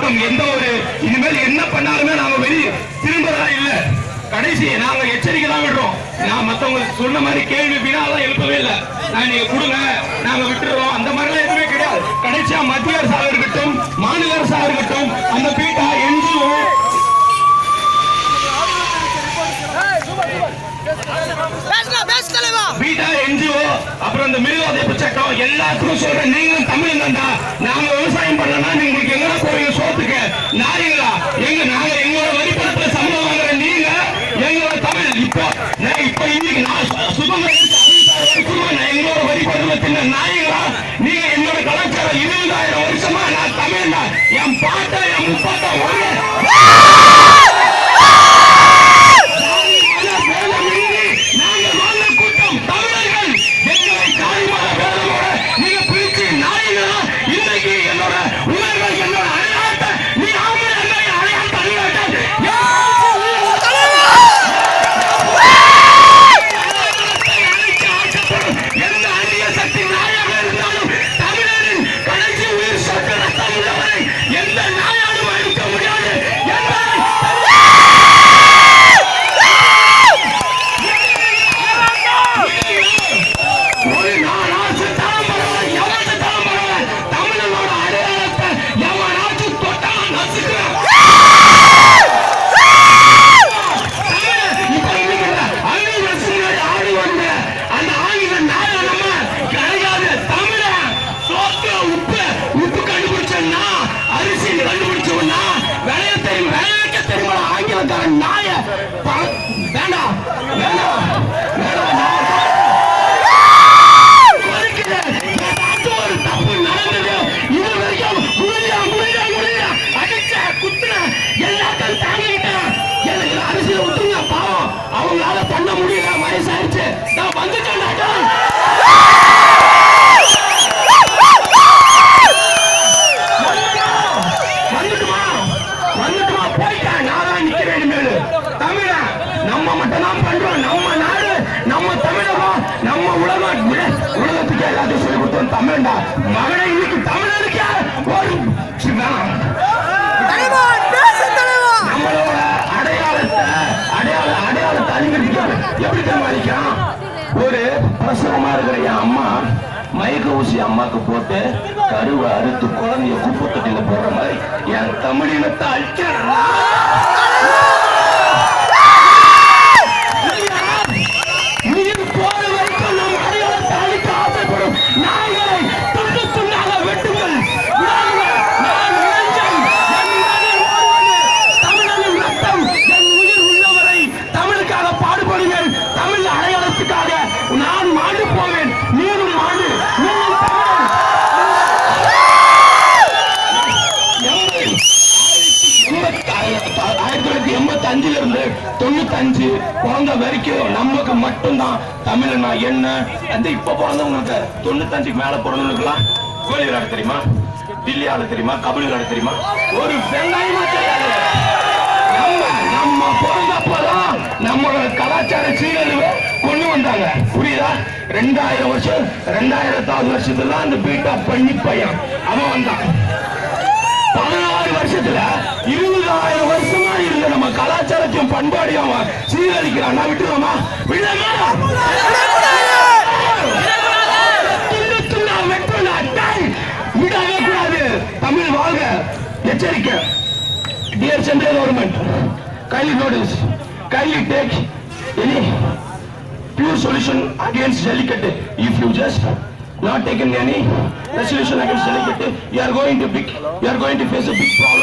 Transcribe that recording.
பக்கம் எந்த ஒரு இனிமேல் என்ன பண்ணாலுமே நாங்க வெளியே திரும்புறதா இல்ல. கடைசி நாங்க எச்சரிக்கை தான் விடுறோம். நான் மத்தவங்க சொன்ன மாதிரி கேள்வி வினாலாம் எழுப்பவே இல்லை. நான் நீங்க கொடுங்க நாங்க விட்டுறோம் அந்த மாதிரிலாம் எதுவுமே கிடையாது. கடைசியா மத்திய அரசாக இருக்கட்டும் மாநில அரசாக இருக்கட்டும் அந்த பீட்டா என்ஜிஓ அப்புறம் இந்த மிருகவதைப்பு சட்டம் எல்லாத்துக்கும் சொல்றேன். நீங்களும் தமிழ் தான்டா. நாங்க விவசாயம் பண்ணலன்னா உங்களுக்கு எங்க போவீங்க சோத்துக்கு? நாயங்களா நாங்க எங்களோட வரிப்பணத்துல சம்பளம் வாங்குற நீங்க எங்களோட தமிழ் இப்ப இன்னைக்கு நான் சுதந்திரம் வரைக்கும் நான் எங்களோட வரிப்பணத்துல தின்ன நாயங்களா நீங்க என்னோட கலாச்சாரம் 20,000 வருஷமா நான் தமிழ் தான். என் பாட்டா என் முப்பாட்டா அவங்களால பண்ண முடியல. வயசாயிருச்சு. நான் வந்துட்டேன். வந்துட்டுமா போயிட்டேன். நான் நிக்கிறேன். மேலு தமிழ நம்ம மட்டும் தான் பண்றோம். நம்ம நாடு நம்ம தமிழகம் நம்ம உலகத்துக்கு எல்லாத்தையும் சொல்லி கொடுத்தோம். தமிழ்டா மகனை இன்னைக்கு தமிழருக்கு ஒரு நம்மளோட அடையாளத்தை அழிக்கிறதுக்கு எப்படி சமாளிக்கலாம்? ஒரு பிரசவமா இருக்கிற என் அம்மா மயக்க ஊசி அம்மாக்கு போட்டு கருவை அறுத்து குழந்தைய குப்பை தொட்டியில போடுற மாதிரி என் தமிழினத்தை அழிக்கிறாங்க. நான் மாண்டு போவேன். நீரும் மாண்டு. 1985 இருந்து 95 பிறந்த வரைக்கும் நமக்கு மட்டும்தான் தமிழ்னா என்ன. அந்த இப்ப பிறந்தவங்களுக்கு 95 மேல பிறந்தவங்களுக்குலாம் கோழி விளையாட தெரியுமா? டில்லி ஆட தெரியுமா? கபடி விளையாட தெரியுமா? ஒரு வெங்காயமா தெரியாது. நம்ம பிறந்தப்பதான் நம்மளோட கலாச்சார சீரழிவை கொண்டு வந்தாங்க. புரியுதா? 2000 வருஷம் 2000வது வருஷத்துல அந்த பீட்டா பண்ணி பையன் அவன் வந்தான். 16 வருஷத்துல 20,000 வருஷமா இருந்த நம்ம கலாச்சாரத்தையும் பண்பாடையும் அவன் சீரழிக்கிறான். நான் விட்டுருவோமா? விடவே கூடாது. தமிழ் வாழ்க. எச்சரிக்கை. Dear central government, kindly notice, kindly take any pure solution against Jallikattu. If you just not taken any resolution against Jallikattu, you are going to face a big problem.